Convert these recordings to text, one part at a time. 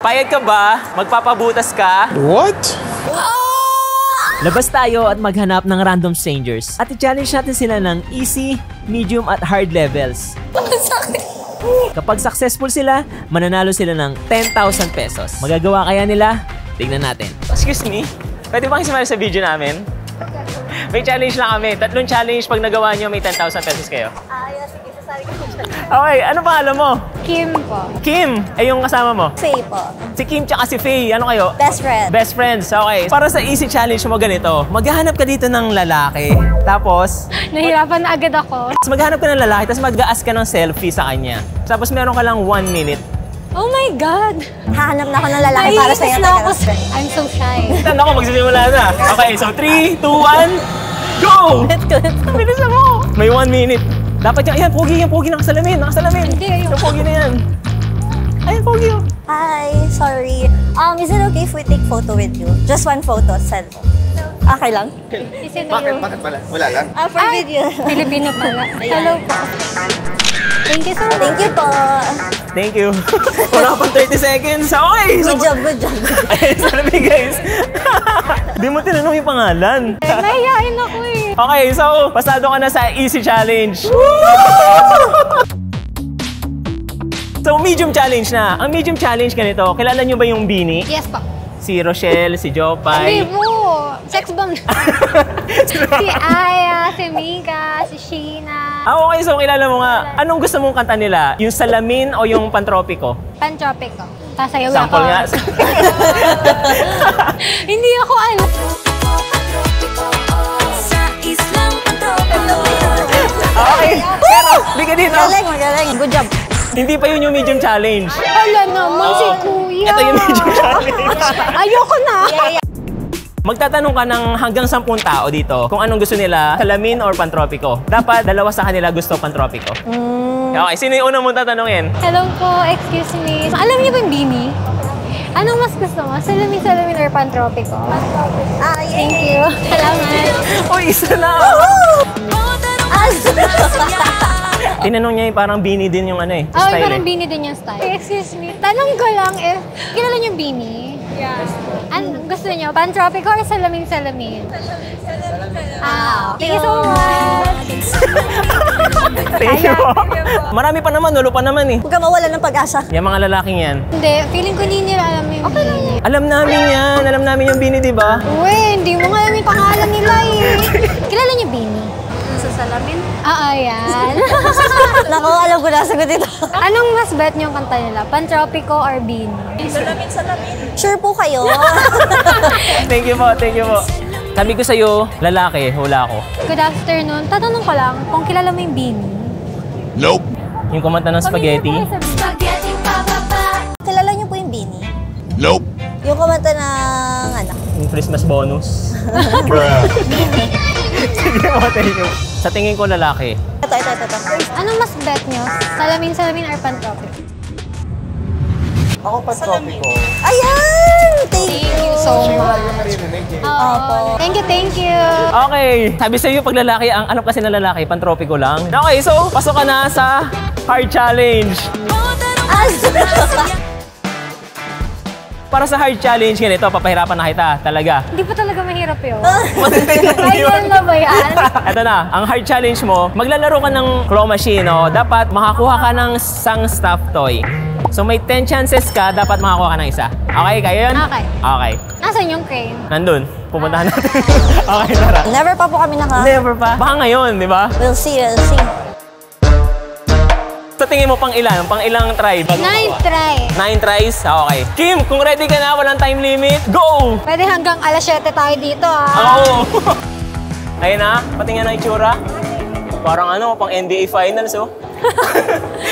Payag ka ba? Magpapabutas ka? What? Labas tayo at maghanap ng random strangers. At i-challenge natin sila ng easy, medium at hard levels. Kapag successful sila, mananalo sila ng 10,000 pesos. Magagawa kaya nila? Tingnan natin. Excuse me, pwede bang sumali sa video namin? May challenge lang kami. 3 challenge. Pag nagawa nyo, may 10,000 pesos kayo. Sige, sasali ko siya. Okay, ano pangalan mo? Kim po. Kim, yung kasama mo? Faye po. Si Kim tsaka si Faye, ano kayo? Best friend. Best friends, okay. Para sa easy challenge mo ganito, maghahanap ka dito ng lalaki. Tapos, Nahirapan na agad ako. maghahanap ka ng lalaki, tapos mag-aas ka ng selfie sa kanya. Tapos meron ka lang 1 minute. Oh my God! Hahanap na ako ng lalaki para sa'yo. na ako. I'm so shy. Tanda ko, magsisimula na. Okay, so 3, 2, 1, go! Bilisan mo! May 1 minute. Dapat yan, yan, pogi nakasalamin. Hindi, ayun. Yung pogi na yan. Ayan, pogi oh. Hi, sorry. Is it okay if we take photo with you? Just 1 photo, send. Okay lang? Is it Bakit pala? Wala lang. For video. Filipino pala. Hello po. Thank you so much. Thank you po. Thank you. Wala pang 30 seconds. Okay! Good job, good job. Ayun, salamin guys. Di mo tinanong yung pangalan. Nahihain ako eh. Okay, so, pasado ka na sa easy challenge. So, medium challenge na. Ang medium challenge ganito, kilala nyo ba yung Bini? Yes po. Si Rochelle, si Jopay. Hindi po. Sex bomb. Si Aya, si Mika, si Sheena. Okay, so kilala mo nga. Anong gusto mong kanta nila? Yung Salamin o yung Pantropiko? Pantropic ko. Sasayaw ako. Sample nga. Hindi ako alam. Okay, pero bigyan dito. Magaling. Good job. Hindi pa yun yung medium challenge. Wala naman si Kuya. Ito yung medium challenge. Ayoko na. Magtatanong ka ng hanggang 10 tao dito kung anong gusto nila, Salamin or Pantropiko. Dapat 2 sa kanila gusto Pantropiko. Okay, sino yung unang mong tatanungin? Hello po, excuse me. Alam niyo ba yung Bini? Anong mas gusto mo? Salamin or Pantropico? Thank you. Salamat. Uy, isa na! Tinanong niya yung parang Bini din yung ano eh, Oh, style parang eh. Bini din yung style. Excuse me. Tanong ko lang if kilala niyo yung Bini? Yeah. Gusto niyo? Pantropico or Salamin? Thank you so much. Thank you po. Marami pa naman, nulo pa naman eh. Huwag ka mawala ng pag-asa. Yung mga lalaking yan. Hindi, feeling ko hindi nila alam yung Bini. Alam namin yan, alam namin yung Bini, di ba? Uy, hindi mo nga alam yung pangalan nila eh. Kilala niyo Bini? Sa salamin? Oo, yan. Naku, alam ko na sagot ito. Anong mas bet niyong kanta nila? Pantropico or Bini? Sure po kayo? Thank you po, thank you po. Sabi ko sa'yo, lalaki, hula ako. Good afternoon. Tatanong ko lang kung kilala mo yung Bini. Nope. Yung kumanta ng spaghetti. Kilala niyo po yung Bini? Nope. Yung kumanta ng anak. Yung Christmas bonus. Bruh. Sige po, thank you. Sa tingin ko lalaki. Ito. Anong mas bet niyo? Salamin or Pantropico? Ako Pantropiko. Ayan! Thank you. so much. Opo. Thank you. Okay, sabi sa'yo pag lalaki, ang alam kasi na lalaki, Pantropiko lang. Okay, so pasok ka na sa hard challenge. Para sa hard challenge ganito, papahirapan na kita talaga. Hindi pa talaga mahirap yun. Ayun na ba yan? Ito na, ang hard challenge mo, maglalaro ka ng claw machine, no? Dapat makakuha ka ng isang stuffed toy. So may 10 chances ka, dapat makakuha ka ng isa. Okay, kayo yun? Okay. Okay. Nasaan yung crane? Nandun. Pupuntahan natin. Okay, tara. Never pa po kami Never pa. Baka ngayon, di ba? We'll see, we'll see. Sa tingin mo pang ilan? Pang ilang try? 9 try. 9 tries? Okay. Kim, kung ready ka na, walang time limit, go! Pwede hanggang alas 7 tayo dito, Oo! Ayun na, pati nga na itsura. Parang ano, pang NBA Finals, oh.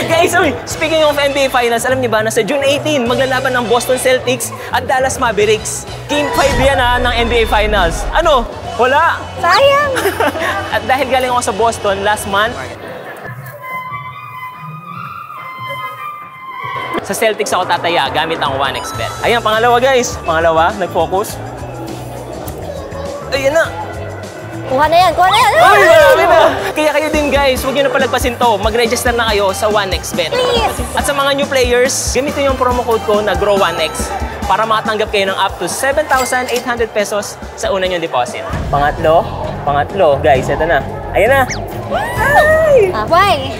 Guys, speaking of NBA Finals, alam niyo ba na sa June 18, maglalaban ng Boston Celtics at Dallas Mavericks. Game 5 yan ng NBA Finals. Ano? Wala? Sayang! At dahil galing ako sa Boston last month, sa Celtics ako tataya gamit ang 1xBet. Ayan, pangalawa guys. Pangalawa, nag-focus. Ayan na. Kuha na yan, kuha na yan! Uy, marami na! Kaya kayo din guys, huwag nyo na palagpasin to. Mag-register na kayo sa 1xBet. Please! At sa mga new players, gamitin yung promo code ko na GROW1X para makatanggap kayo ng up to 7,800 pesos sa una nyong deposit. Pangatlo, guys, ito na. Ayan na! Why?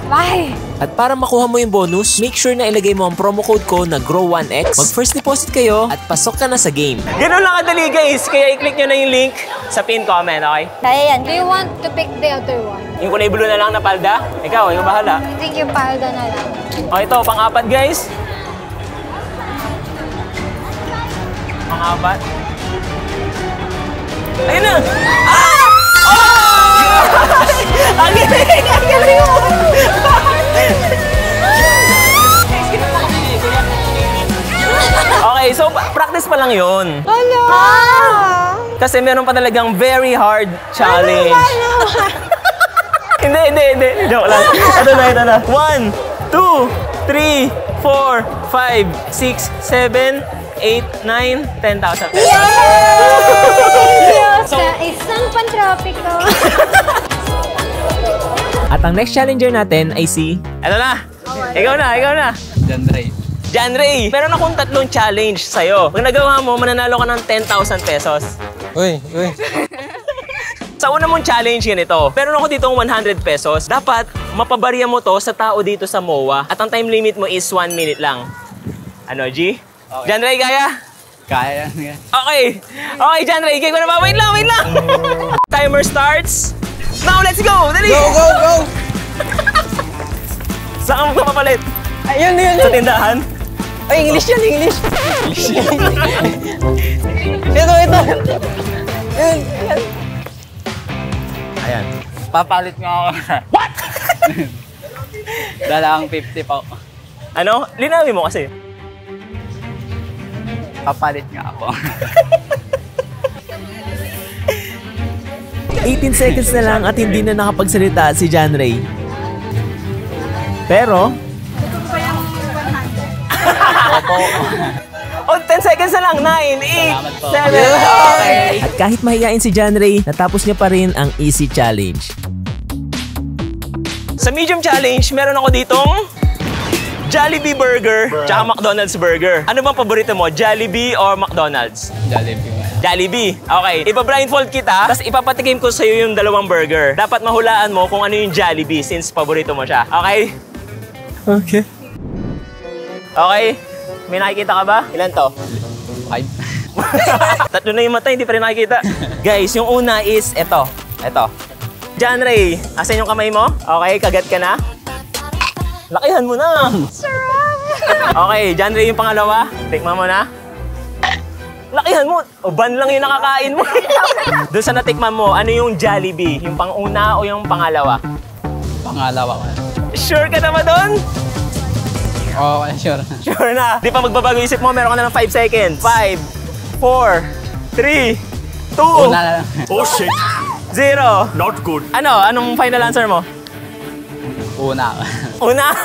Why? At para makuha mo yung bonus, make sure na ilagay mo ang promo code ko na GROW1X. Mag-first deposit kayo at pasok ka na sa game. Ganun lang kadali guys, kaya i-click nyo na yung link sa pin comment, okay? Kaya yan. Do you want to pick the other one? Yung kulay blue na lang na palda, ikaw bahala. I think yung palda na lang. Okay, ito, pang-apat guys. Pang-apat. Ayun na! Ah! Oh! Ang galing! Ang galing mo! Okay, so practice pa lang yun. Hello! Kasi meron pa talagang very hard challenge. Hindi. Joke lang. Ito na. 1, 2, 3, 4, 5, 6, 7, 8, 9, 10,000 pesos. Sa isang pantropiko. At ang next challenger natin ay si... Ito na! Ikaw na! John Ray! Meron akong 3 challenge sa'yo. Pag nagawa mo, mananalo ka ng 10,000 pesos. Uy. Sa una mong challenge ganito, meron ako ditong 100 pesos. Dapat mapabarya mo to sa tao dito sa MOA. At ang time limit mo is 1 minute lang. Ano, G? Okay. John Ray, kaya? Kaya yan. Okay, John Ray, kaya ko na ba? Wait lang! Timer starts. Now, let's go! Dali! Go! Saan ka mapapalit? Ayun. Sa tindahan? Ay, English yan. Ito. Ayan. Papalit nga ako. What? Dalang 50 po. Ano? Linawin mo kasi. Papalit nga ako. 18 seconds na lang at hindi na nakapagsalita si John Ray. Pero... Oh, 10 seconds na lang. 9, 8, 7. Okay. At kahit mahihain si John Ray, natapos niya pa rin ang easy challenge. Sa medium challenge, meron ako ditong Jollibee Burger tsaka McDonald's Burger. Ano bang paborito mo? Jollibee or McDonald's? Jollibee. Okay. Iba-blindfold kita, tapos ipapatikim ko sa'yo yung 2 burger. Dapat mahulaan mo kung ano yung Jollibee since paborito mo siya. Okay? Okay. May nakikita ka ba? Ilan to? 5. 3 na yung mata, hindi pa rin nakikita. Guys, yung una is ito. John Ray, asan yung kamay mo? Okay, kagat ka na? Lakihan mo na! Okay, John Ray yung pangalawa. Tikman mo na. Lakihan mo! O, ban lang yung nakakain mo. Doon sa natikman mo, ano yung Jollibee? Yung pang-una o yung pangalawa? Pangalawa ko. Sure ka na ba doon? Oo, sure. Sure na. Di pa magbabago isip mo, meron ka na ng 5 seconds. 5, 4, 3, 2, Una na lang. Oh shit. 0. Not good. Ano? Anong final answer mo? Una. Una.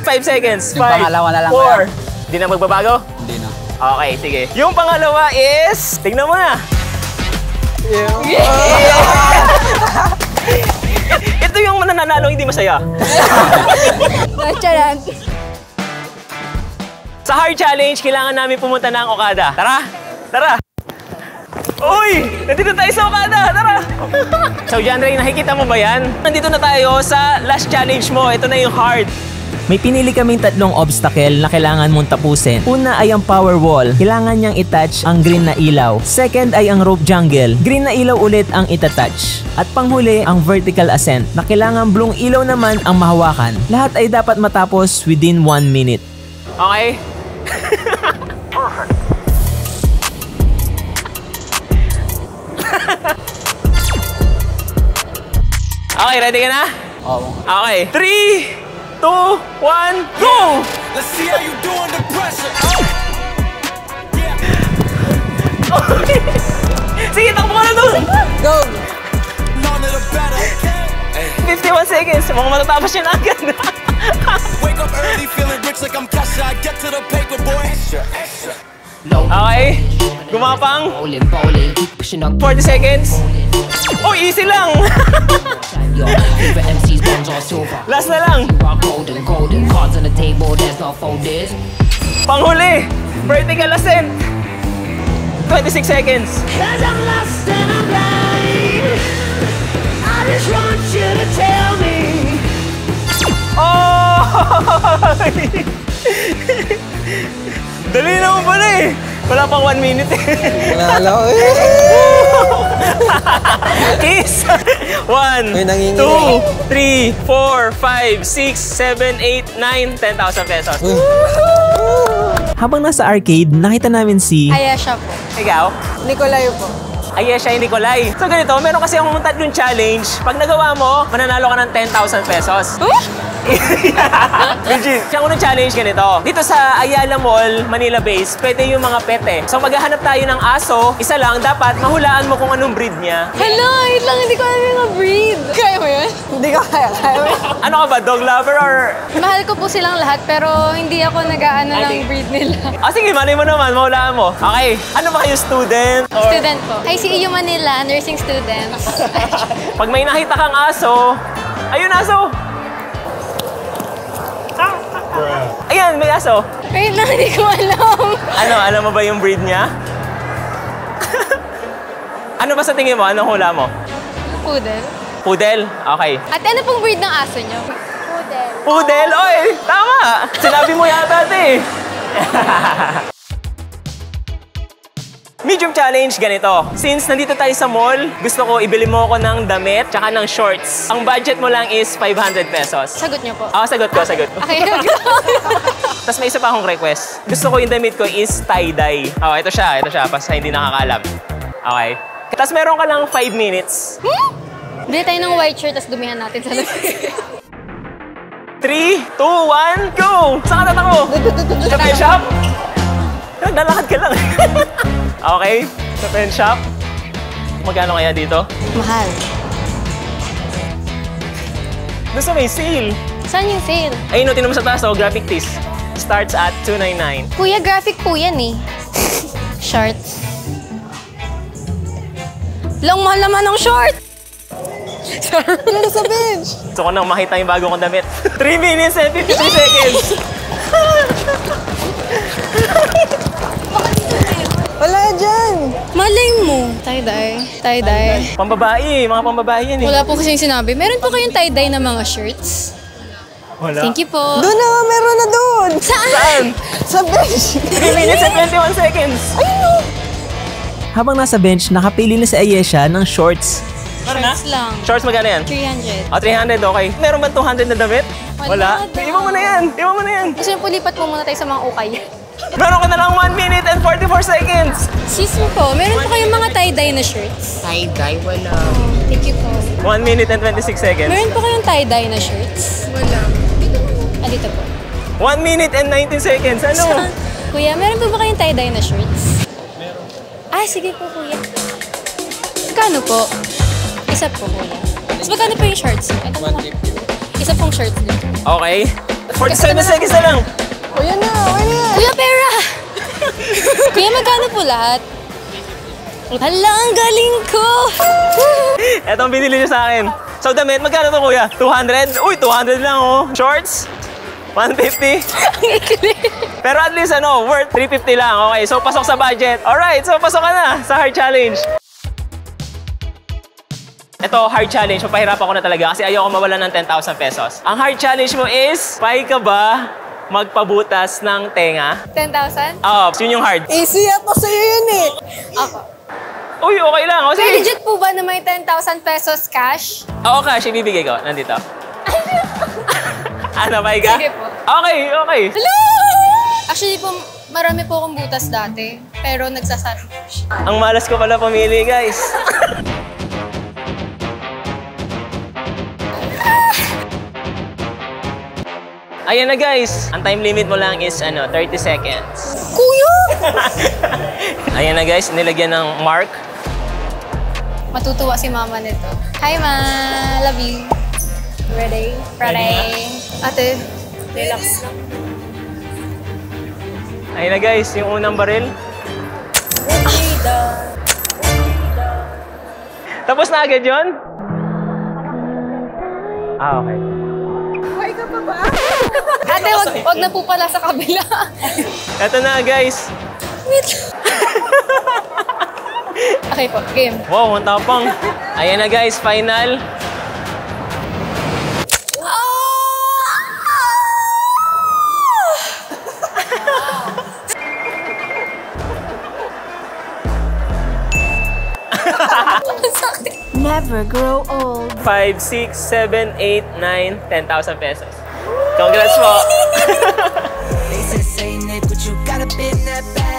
5 seconds. Yung pangalawa na lang 4. Di na magbabago? Hindi na. Okay, sige. Yung pangalawa is... Tingnan mo na. Ito yung mananalo hindi masaya. Charot. Sa hard challenge, kailangan namin pumunta ng Okada. Tara! Uy! Nandito tayo sa Okada! Tara! So, John Ray, nakikita mo ba yan? Nandito na tayo sa last challenge mo. Ito na yung hard. May pinili kaming 3 obstacle na kailangan mong tapusin. Una ay ang power wall. Kailangan niyang itouch ang green na ilaw. Second ay ang rope jungle. Green na ilaw ulit ang itatouch. At panghuli, ang vertical ascent na kailangan blue ilaw naman ang mahawakan. Lahat ay dapat matapos within 1 minute. Okay? Okay, ready ka na? Oo. Okay. 3, 2, 1, go! Let's see how you do under pressure. Sige, takbo ka na doon! Go! None of the better. 51 seconds. Mukhang matatapos yun agad. Wake up early, feeling rich like I'm Kesha. I get to the paper, boy. Extra. Okay. Gumapang. 40 seconds. Oh, easy lang. Last na lang. Panghuli. Vertical ascent. 26 seconds. Oh! Dali naman pala eh. Wala pang 1 minute eh. Nalala ko eh. Kiss! 1, 2, 3, 4, 5, 6, 7, 8, 9, 10,000 pesos. Habang nasa arcade, nakita namin si... Ayesha po. Ikaw? Nicolay po. Ayesha, hindi Nicolay. So ganito, meron kasi akong tatlong challenge. Pag nagawa mo, mananalo ka ng 10,000 pesos. Legit. Siya unang challenge ganito. Dito sa Ayala Mall, Manila base, pwede yung mga pet eh. So maghahanap tayo ng aso, isa lang, dapat mahulaan mo kung anong breed niya. Hello, wait lang, hindi ko alam yung mga breed. Kaya mo yun? Hindi ko kaya mo. Ano ka ba, dog lover or... Mahal ko po silang lahat, pero hindi ako nag-aano ng breed nila. Ah, sige, malay mo naman, mahulaan mo. Okay, ano ba kayo, student? Or... Student po. ICU Manila, nursing student. Pag may nakita kang aso, ayun aso! Ayan, may aso. Wait lang, hindi ko alam. Ano, alam mo ba yung breed niya? Ano ba sa tingin mo? Anong hula mo? Poodle. Poodle? Okay. At ano pong breed ng aso nyo? Poodle. Poodle? Oy, tama! Sinabi mo yata ito eh. Medium challenge, ganito. Since nandito tayo sa mall, gusto ko ibili mo ako ng damit tsaka ng shorts. Ang budget mo lang is 500 pesos. Sagot nyo po. Oo, sagot ko, sagot ko. Okay. Tapos may isa pa akong request. Gusto ko yung damit ko is tie-dye. Oh, ito siya, basta hindi nakakalab. Okay. Tapos meron ka lang 5 minutes. Bili tayo ng white shirt, tapos dumihan natin sa labas. 3, 2, 1, go! Saan ka tatakbo? Sa pen shop? Naglalakad ka lang. Okay, sa pen shop. Magkano kaya dito? Mahal. Doon sa may sale. Saan yung sale? Ayun, no, tinan mo sa taas, oh, graphic tees. Starts at 299. Kuya, graphic po yan eh. Shorts. Lang mahal naman ng short! Ano sa bench? Gusto ko nang makita yung bago kong damit. 3 minutes and 53 seconds. Wala dyan. Malay mo. Tie-dye. Tie-dye. Pambabae, mga pambabae yan eh. Wala po kasing sinabi. Meron po kayong tie-dye na mga shirts. Wala. Thank you po. Doon na, meron na doon. Saan? Sa bench. 3 minutes and 21 seconds. Habang nasa bench, nakapili na si Ayesha ng shorts. Shorts lang. Shorts magkano yan? 300. Oh, 300, okay. Meron ba 200 na damit? Wala daw. Iwan mo na yan. Iwan mo na yan. Gusto nyo po lipat po muna tayo sa mga ukay. Meron ka na lang 1 minute and 44 seconds. Sis mo po, meron po kayong mga tie-dye na shirts? Tie-dye, wala. Thank you po. 1 minute and 26 seconds. Meron po kayong tie-dye na shirts? Wala. Dito po. 1 minute and 19 seconds. Ano? Kuya, meron po ba kayong tie-dye na shirts? Meron. Ah, sige po, kuya. Magkano po? Isa po, kuya. Tapos magkano po yung shorts? 150. Isa pong shorts din. Okay. 47 seconds na lang. Kuya na, okay na. Kuya, pera! Kuya, magkano po lahat? Hala, ang galing ko! Eto ang binili niya sa akin. So, damit, magkano to, kuya? 200? Uy, 200 lang, oh. Shorts? 150? Ang ikli. Pero at least, worth 350 lang. Okay, so pasok sa budget. Alright, so pasok ka na sa hard challenge. Ito, hard challenge. Papahirapan ko na talaga kasi ayoko mawala ng 10,000 pesos. Ang hard challenge mo is, pay ka ba magpabutas ng tenga? 10,000? Oo, yun yung hard. Easy ako sa'yo yun eh. Ako. Uy, okay lang. O, Pero sige. legit po ba na may 10,000 pesos cash? Oo, cash. Ibibigay ko. Nandito. Ano, pay ka? Sige po. Okay, okay. Hello! Actually po, marami po akong butas dati. Pero nagsasara. Ang malas ko pala pumili, guys. Ayan na, guys. Ang time limit mo lang is 30 seconds. Kuya! Ayan na, guys. Nilagyan ng mark. Matutuwa si mama nito. Hi, ma! Love you. Ready? Ready? Ate, relax lang. Ayan na, guys. Yung unang baril. Tapos na agad yun? Ah, okay. Ate, wag na po pala sa kabila. Ito na, guys. Wait lang. Okay po, game. Wow, ang tapang. Ayan na, guys, final. Never grow old. 5, 6, 7, 8, 9, 10,000 pesos. Congrats po! They say, but you got a bit in that bag.